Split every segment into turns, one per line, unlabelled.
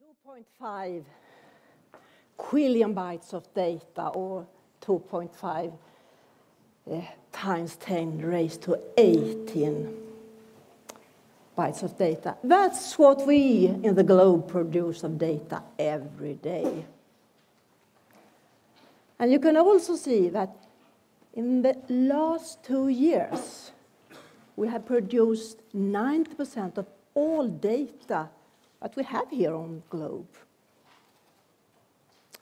2.5 quillion bytes of data, or 2.5 times 10 raised to 18 bytes of data. That's what we in the globe produce of data every day. And you can also see that in the last 2 years, we have produced 90% of all data that we have here on the globe.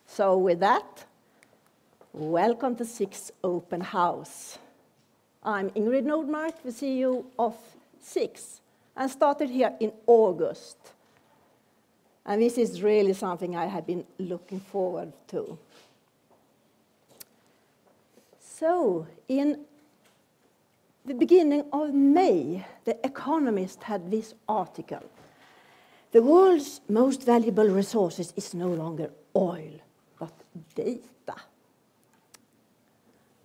So with that, welcome to SICS Open House. I'm Ingrid Nordmark, the CEO of SICS, and started here in August. And this is really something I have been looking forward to. So in the beginning of May, The Economist had this article. The world's most valuable resources is no longer oil, but data.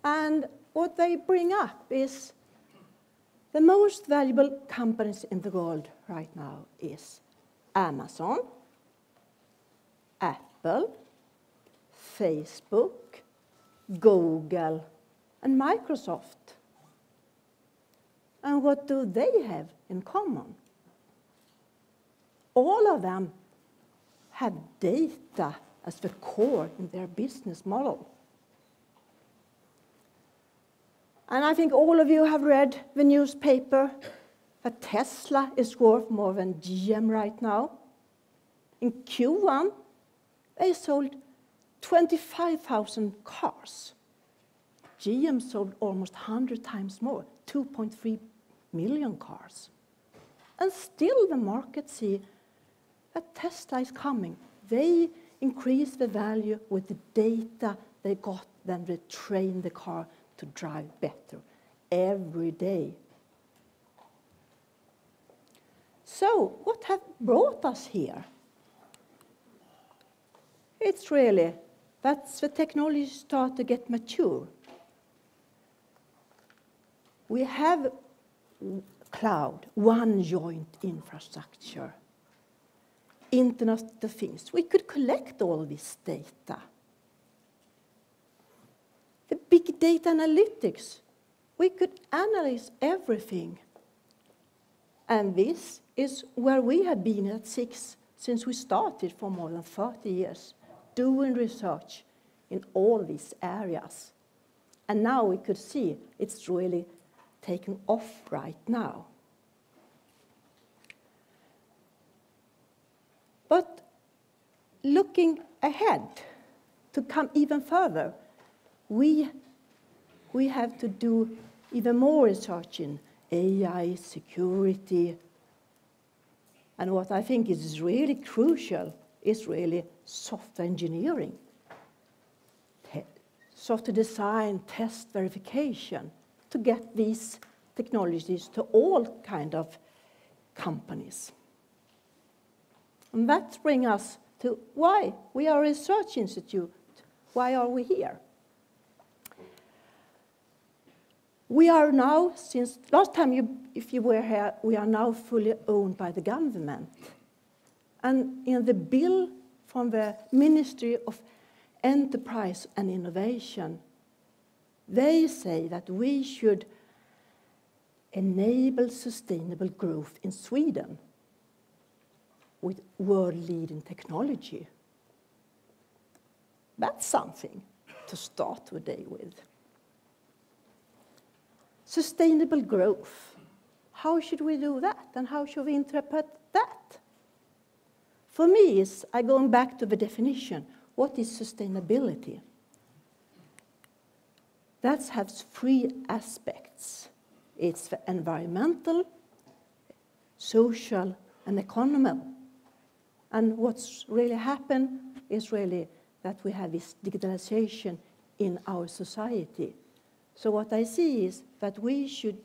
And what they bring up is the most valuable companies in the world right now is Amazon, Apple, Facebook, Google, and Microsoft. And what do they have in common? All of them have data as the core in their business model. And I think all of you have read the newspaper that Tesla is worth more than GM right now. In Q1, they sold 25,000 cars. GM sold almost 100 times more, 2.3 million cars. And still the market see that Tesla is coming. They increase the value with the data they got, then they train the car to drive better every day. So what have brought us here? It's really that the technology start to get mature. We have cloud, one joint infrastructure, Internet of Things. We could collect all this data. The big data analytics, we could analyze everything. And this is where we have been at SICS since we started for more than 30 years, doing research in all these areas. And now we could see it's really taken off right now. But looking ahead to come even further, we have to do even more research in AI, security. And what I think is really crucial is really software engineering. Software design, test, verification, to get these technologies to all kind of companies. And that brings us to why we are a research institute. Why are we here? We are now, since last time if you were here, we are now fully owned by the government. And in the bill from the Ministry of Enterprise and Innovation, they say that we should enable sustainable growth in Sweden with world-leading technology. That's something to start the day with. Sustainable growth. How should we do that, and how should we interpret that? For me, I'm going back to the definition. What is sustainability? That has 3 aspects. It's the environmental, social, and economic. And what's really happened is really that we have this digitalization in our society. So what I see is that we should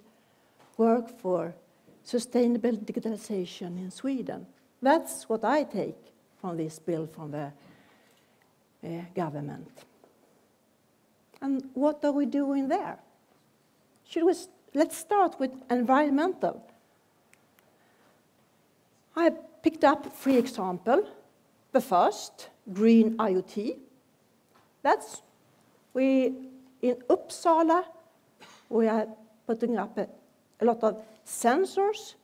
work for sustainable digitalization in Sweden. That's what I take from this bill from the government. And what are we doing there? Let's start with environmental. I picked up 3 examples. the first green IoT. In Uppsala, we are putting up a lot of sensors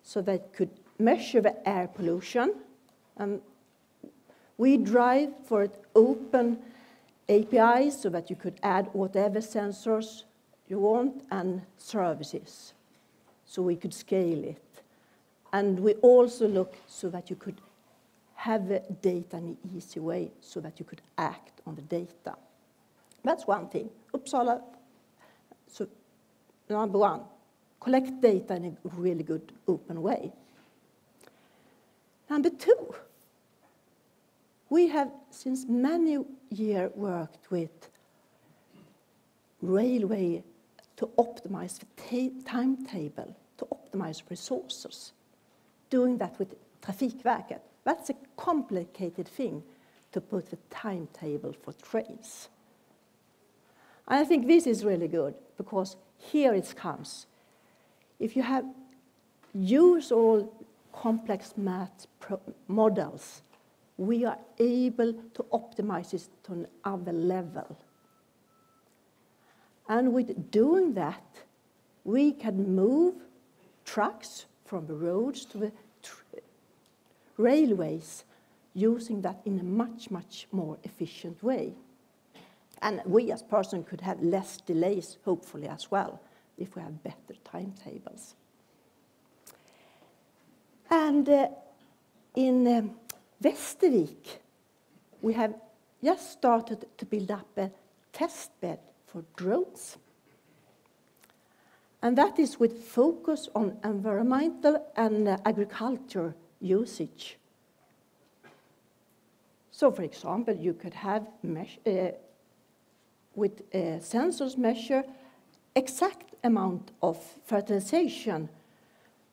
so they could measure the air pollution. We drive for an open API so that you could add whatever sensors you want and services, so we could scale it. And we also look so that you could have the data in an easy way so that you could act on the data. That's one thing. Uppsala, so number one, collect data in a really good open way. Number two, we have since many years worked with railway to optimize the timetable, to optimize resources. Doing that with Trafikverket. That's a complicated thing to put the timetable for trains. And I think this is really good because here it comes. If you have used all complex math models, we are able to optimize this to another level. And with doing that, we can move trucks from the roads to the railways, using that in a much, much more efficient way. And we as person could have less delays, hopefully, as well, if we have better timetables. And in Västervik, we have just started to build up a test bed for drones. And that is with focus on environmental and agriculture usage. So, for example, you could have with sensors measure exact amount of fertilization,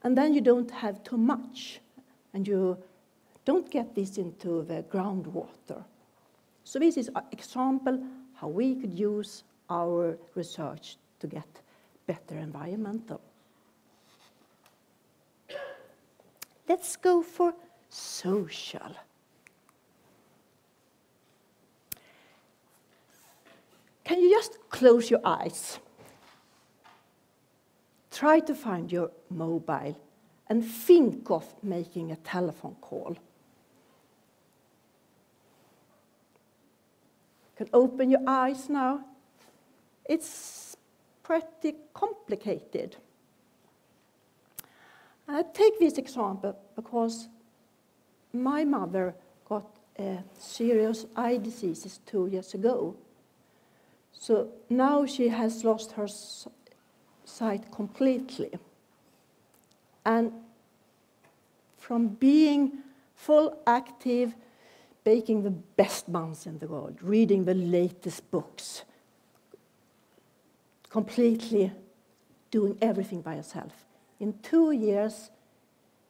and then you don't have too much, and you don't get this into the groundwater. So this is an example how we could use our research to get better environmental. Let's go for social. Can you just close your eyes? Try to find your mobile and think of making a telephone call. You can open your eyes now. It's pretty complicated. I take this example because my mother got serious eye diseases 2 years ago. So now she has lost her sight completely. And from being full active, baking the best buns in the world, reading the latest books, completely doing everything by herself. In 2 years,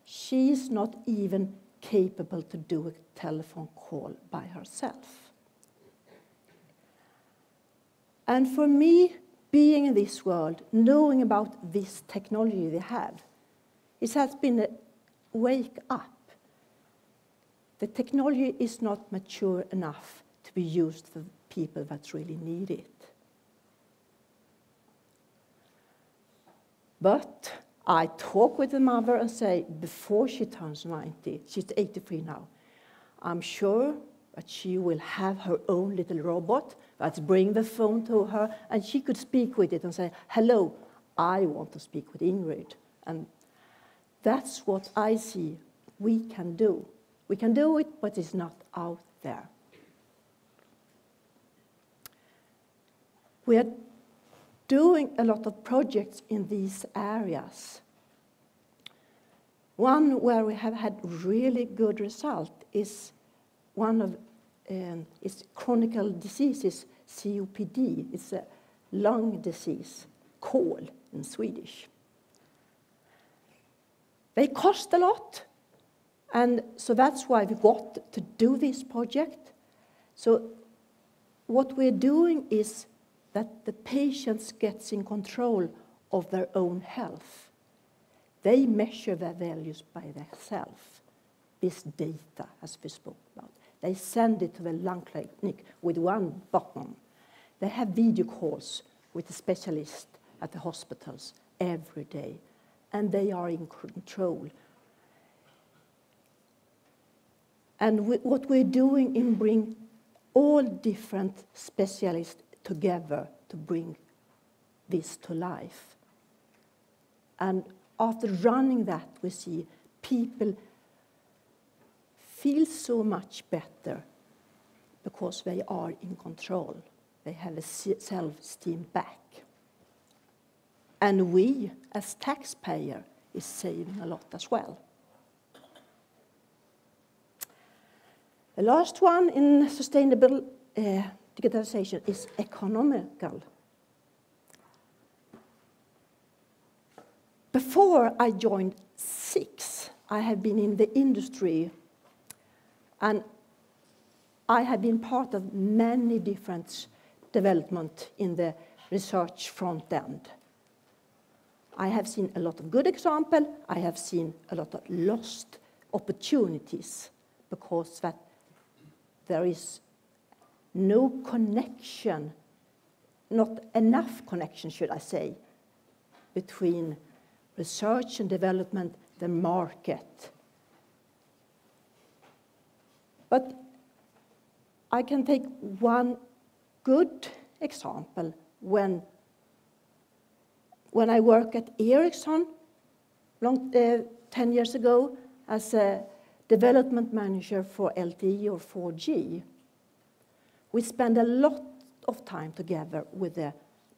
she's not even capable to do a telephone call by herself. And for me, being in this world, knowing about this technology they have, it has been a wake up. The technology is not mature enough to be used for people that really need it. But I talk with the mother and say, before she turns 90, she's 83 now, I'm sure that she will have her own little robot that's bring the phone to her, and she could speak with it and say, hello, I want to speak with Ingrid. And that's what I see we can do. We can do it, but it's not out there. We are doing a lot of projects in these areas. One where we have had really good result is one of it's chronic diseases, COPD. It's a lung disease, kol in Swedish. They cost a lot, and so that's why we got to do this project. So what we're doing is that the patients gets in control of their own health. They measure their values by themselves. this data, as we spoke about. They send it to the lung clinic with one button. They have video calls with the specialist at the hospitals every day, and they are in control. And what we're doing is bring all different specialists together to bring this to life. And after running that, we see people feel so much better because they are in control. They have a self-esteem back. And we, as taxpayer, is saving a lot as well. The last one in sustainable digitalization is economical. Before I joined SICS, I have been in the industry, and I have been part of many different development in the research front end. I have seen a lot of good examples. I have seen a lot of lost opportunities because that there is no connection, not enough connection, should I say, between research and development, the market. But I can take one good example. When I worked at Ericsson 10 years ago as a development manager for LTE or 4G, we spent a lot of time together with the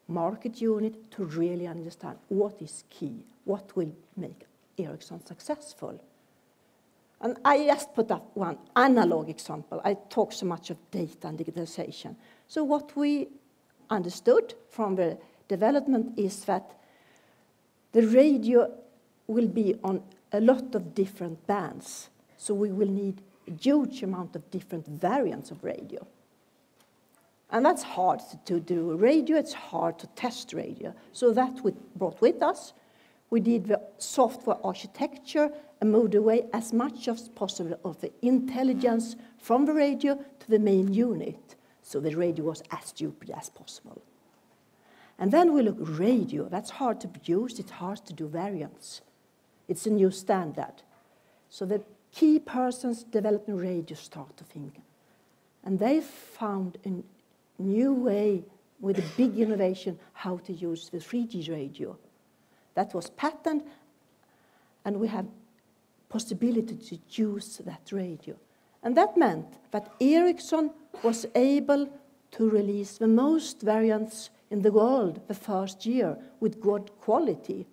market unit to really understand what is key, what will make Ericsson successful. And I just put up one analog example. I talk so much of data and digitalization. So what we understood from the development is that the radio will be on a lot of different bands. So we will need a huge amount of different variants of radio. And that's hard to do radio, it's hard to test radio. So that we brought with us. We did the software architecture and moved away as much as possible of the intelligence from the radio to the main unit. So the radio was as stupid as possible. And then we look radio, that's hard to produce, it's hard to do variants. It's a new standard. So the key persons developing radio start to think. And they found a new way with a big innovation how to use the 3G radio. That was patented, and we have possibility to use that radio. And that meant that Ericsson was able to release the most variants in the world the first year with good quality.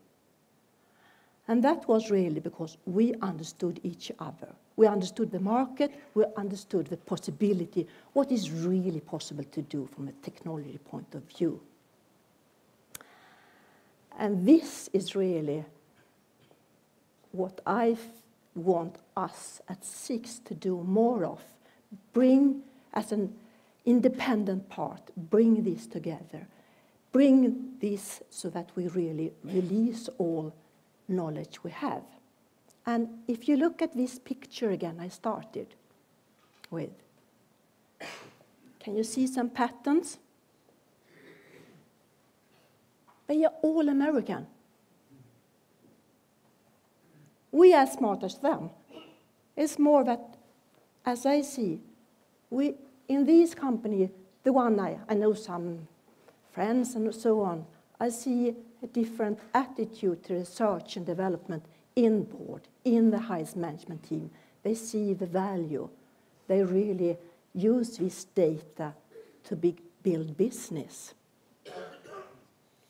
And that was really because we understood each other. We understood the market, we understood the possibility, what is really possible to do from a technology point of view. And this is really what I want us at SICS to do more of. Bring, as an independent part, bring this together. Bring this so that we really release all knowledge we have. And if you look at this picture again I started with, can you see some patterns? They are all American. We are smart as them. It's more that, as I see, we in this company, the one I know some friends and so on, I see a different attitude to research and development in board, in the highest management team. They see the value. They really use this data to build business.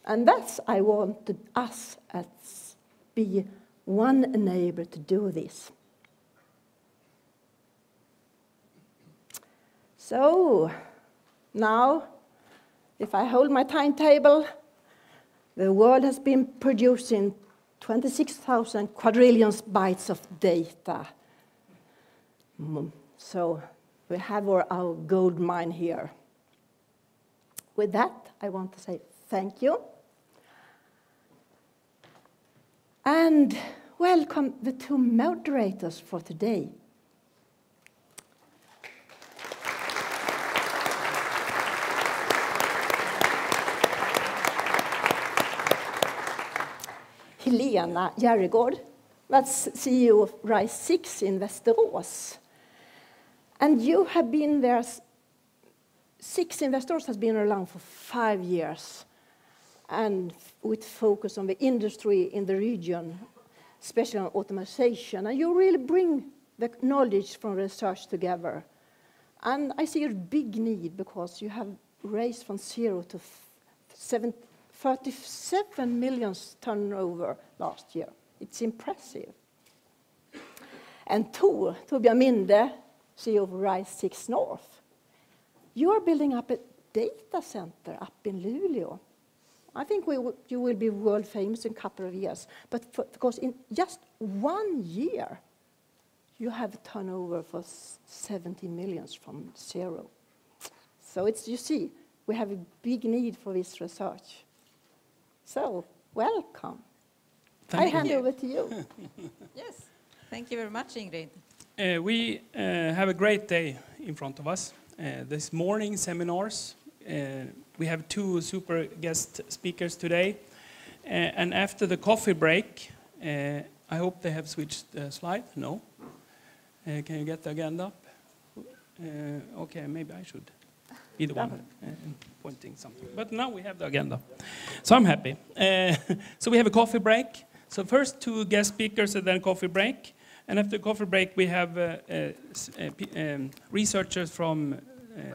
And that's, I wanted us as be one enabler to do this. So now, if I hold my timetable, the world has been producing 26,000 quadrillion bytes of data. So we have our gold mine here. With that, I want to say thank you. And welcome the two moderators for today. Helena Järregård, that's CEO of RISE SICS in Västerås. And you have been there, SICS in Västerås has been around for 5 years, and with focus on the industry in the region, especially on automation. And you really bring the knowledge from research together. And I see a big need because you have raised from 0 to 37 million turnover last year. It's impressive. And Torbjörn Minde, CEO of RISE SICS North, you are building up a data center up in Luleå. I think you will be world famous in a couple of years, but because in just 1 year, you have turnover for 70 million from 0. So it's, you see, we have a big need for this research. So, welcome. I hand over to you.
Yes, thank you very much, Ingrid.
We have a great day in front of us. This morning seminars. We have 2 super guest speakers today. And after the coffee break, I hope they have switched the slide. No? Can you get the agenda up? Okay, maybe I should be the one pointing something. But now we have the agenda. So I'm happy. So we have a coffee break. So first 2 guest speakers and then coffee break. And after the coffee break, we have researchers from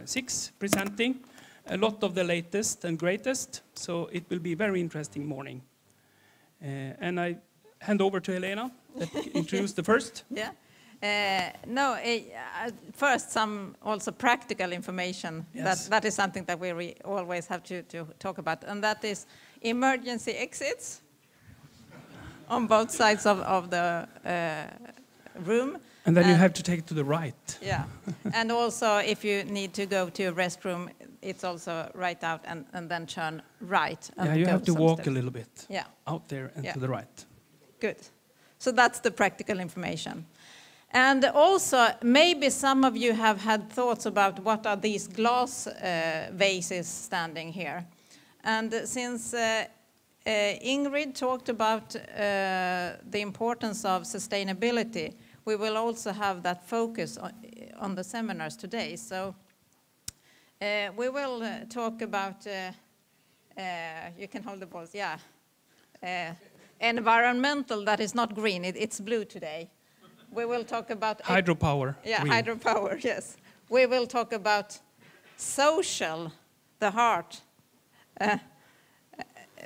SICS presenting a lot of the latest and greatest. So it will be a very interesting morning. And I hand over to Helena that introduce the first.
Yeah. First, some also practical information.
Yes.
That is something that we always have to talk about, and that is emergency exits on both sides of the room.
And then you have to take it to the right.
Yeah, and also if you need to go to a restroom, it's also right out and then turn right. And
Yeah, you have to walk
steps.
a little bit.
Yeah.
Out there and to the right.
Good. So that's the practical information. And also, maybe some of you have had thoughts about what are these glass vases standing here. And since Ingrid talked about the importance of sustainability, we will also have that focus on the seminars today. So we will talk about, you can hold the balls, yeah. Environmental, that is not green, it's blue today. We will talk about
hydropower.
Yeah,
green.
hydropower, yes. We will talk about social, the heart,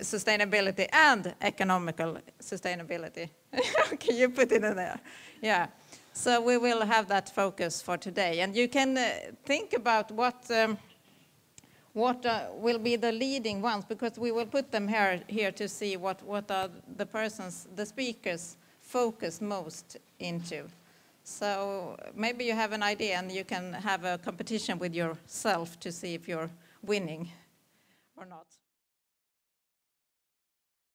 sustainability, and economical sustainability. Okay, you put it in there. Yeah. So we will have that focus for today. And you can think about what will be the leading ones, because we will put them here to see what are the speakers focus most into. So maybe you have an idea and you can have a competition with yourself to see if you're winning or not.